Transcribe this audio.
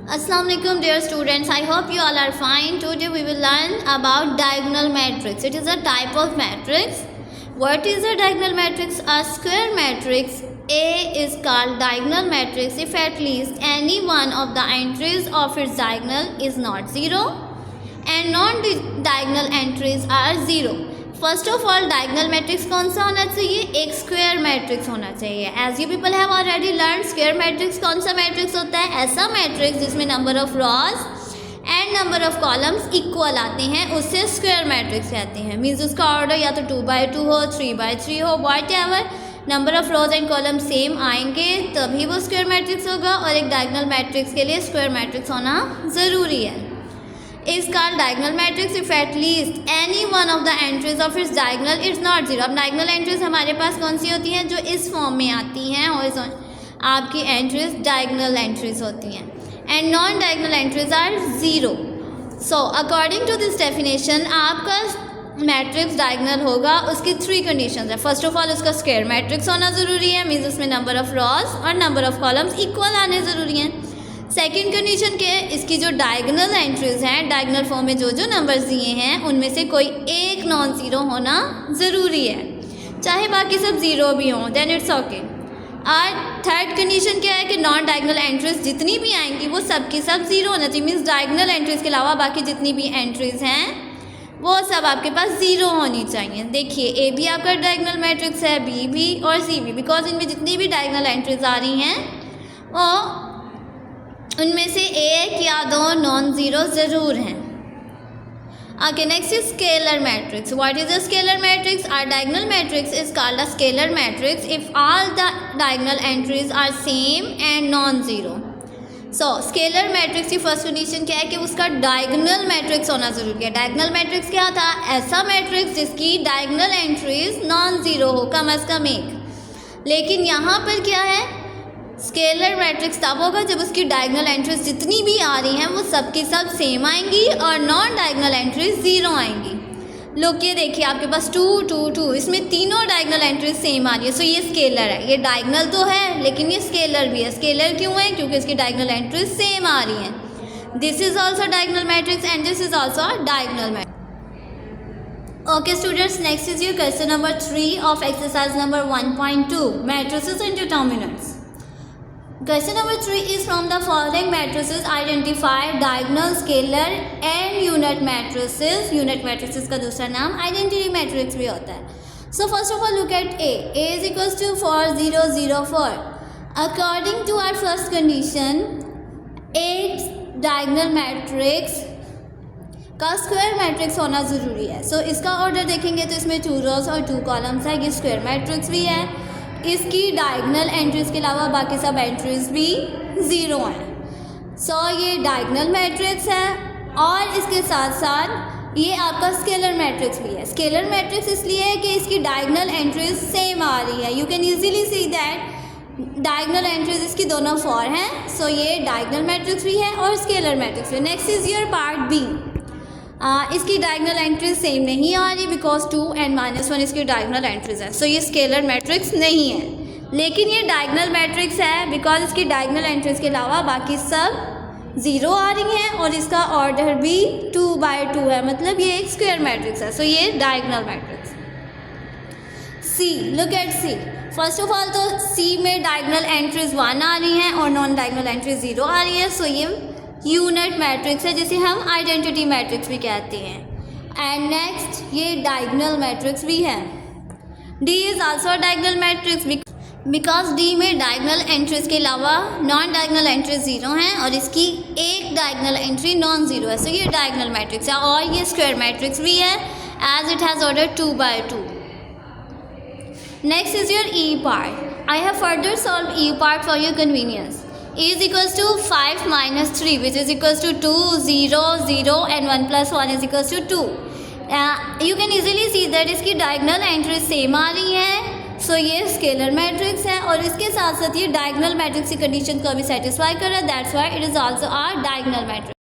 Assalamu alaikum dear students, I hope you all are fine. Today we will learn about diagonal matrix. It is a type of matrix. What is a diagonal matrix? A square matrix A is called diagonal matrix if at least any one of the entries of its diagonal is not 0 and non-diagonal entries are 0. First of all diagonal matrix कौन सा होना चाहिए? एक square matrix होना चाहिए. As you people have already learn, square matrix कौन सा matrix होता है? ऐसा मैट्रिक्स जिसमें number of rows and number of columns equal आते हैं, उससे स्क्वायर मैट्रिक्स कहते हैं. मीन्स उसका ऑर्डर या तो 2x2 हो, 3x3 हो, what ever number of rose and column same आएंगे तभी वो स्क्वायर मैट्रिक्स होगा. और एक डायगनल मैट्रिक्स के लिए स्क्वायर मैट्रिक्स होना ज़रूरी है. is called diagonal matrix if at least any one of the entries of its diagonal is not 0. अब diagonal entries हमारे पास कौन सी होती हैं? जो इस फॉर्म में आती हैं, आपकी entries diagonal entries होती हैं and non diagonal entries are 0. So according to this definition आपका मैट्रिक्स डायगनल होगा. उसकी 3 कंडीशंस है. फर्स्ट ऑफ ऑल उसका स्क्वायर मैट्रिक्स होना ज़रूरी है, मीन्स उसमें नंबर ऑफ रॉज और नंबर ऑफ कॉलम्स इक्वल आने ज़रूरी हैं. सेकेंड कंडीशन क्या है? इसकी जो डायगनल एंट्रीज हैं, डायगनल फॉर्म में जो जो नंबर्स दिए हैं उनमें से कोई एक नॉन ज़ीरो होना ज़रूरी है, चाहे बाकी सब ज़ीरो भी हों, देन इट्स ओके. और थर्ड कंडीशन क्या है कि नॉन डायगनल एंट्रीज जितनी भी आएंगी वो सब की सब ज़ीरो होना चाहिए. मीन्स डायगनल एंट्रीज के अलावा बाकी जितनी भी एंट्रीज हैं वो सब आपके पास ज़ीरो होनी चाहिए. देखिए ए भी आपका डायगनल मैट्रिक्स है, बी भी और सी भी, बिकॉज इनमें जितनी भी डायगनल एंट्रीज आ रही हैं वो उनमें से एक या दो नॉन ज़ीरो ज़रूर हैं. Okay, next is scalar matrix. What is a scalar matrix? A diagonal matrix is called a scalar matrix if all the diagonal entries are same and non zero. So scalar matrix की first condition क्या है कि उसका diagonal matrix होना ज़रूरी है. Diagonal matrix क्या था? ऐसा मैट्रिक्स जिसकी डायगनल एंट्रीज नॉन ज़ीरो हो, कम अज़ कम एक. लेकिन यहाँ पर क्या है? स्केलर मैट्रिक्स तब होगा जब उसकी डायगनल एंट्रीज जितनी भी आ रही हैं वो सब की सब सेम आएंगी और नॉन डायगनल एंट्रीज ज़ीरो आएंगी. लोग ये देखिए आपके पास 2 2 2, इसमें तीनों डायगनल एंट्रीज सेम आ रही है. सो ये स्केलर है. ये डायगनल तो है लेकिन ये स्केलर भी है. स्केलर क्यों है? क्योंकि इसकी डायगनल एंट्रीज सेम आ रही हैं. This is also diagonal matrix and this is also diagonal matrix. Okay students, next is your question number 3 of exercise number 1.2 matrices and determinants. Question number 3 is from the following matrices identify diagonal, scalar and unit matrices. Unit matrices का दूसरा नाम identity matrix भी होता है. So first of all look at A. A is equals to 4 0 0 4. According to our first condition, एक diagonal matrix का square matrix होना ज़रूरी है. So इसका ऑर्डर देखेंगे तो इसमें 2 रोज और 2 कॉलम्स है. ये स्क्वायर मैट्रिक्स भी है. इसकी डायगनल एंट्रीज के अलावा बाकी सब एंट्रीज भी ज़ीरो हैं. सो ये डायगनल मैट्रिक्स है और इसके साथ साथ ये आपका स्केलर मैट्रिक्स भी है. स्केलर मैट्रिक्स इसलिए है कि इसकी डायगनल एंट्रीज सेम आ रही है. You can easily see that diagonal entries इसकी दोनों 4 हैं. सो ये डायगनल मैट्रिक्स भी है और स्केलर मैट्रिक्स भी. Next is your part B. इसकी डायगनल एंट्रीज सेम नहीं आ रही बिकॉज 2 and -1 इसकी डायगनल एंट्रीज है. सो ये स्केलर मैट्रिक्स नहीं है, लेकिन ये डायगनल मैट्रिक्स है बिकॉज इसकी डायगनल एंट्रीज के अलावा बाकी सब ज़ीरो आ रही हैं और इसका ऑर्डर भी 2x2 है, मतलब ये एक स्क्वायर मैट्रिक्स है. सो ये diagonal matrix. C, look at C. First of all तो सी में डायगनल एंट्रीज 1 आ रही हैं और नॉन डायगनल एंट्रीज 0 आ रही है. सो ये यूनिट मैट्रिक्स है जिसे हम आइडेंटिटी मैट्रिक्स भी कहते हैं. एंड नेक्स्ट ये डायगनल मैट्रिक्स भी है. D is also diagonal matrix because D में डायगनल एंट्रीज के अलावा नॉन डायगनल एंट्रीज 0 हैं और इसकी एक डायगनल एंट्री नॉन ज़ीरो है. सो ये डायगनल मैट्रिक्स है और ये स्क्वायर मैट्रिक्स भी है as it has order 2x2. Next is your E part. I have further solve E part for your convenience. E is equals to 5 minus 3 which is equals to 2 0 0 and 1 plus 1 is equals to 2. You can easily see that इसकी diagonal entries same आ रही हैं. सो ये scalar matrix है और इसके साथ साथ ये डायगनल मैट्रिक्स की कंडीशन को भी सेटिस्फाई कर रहा है. That's why it is also a diagonal matrix.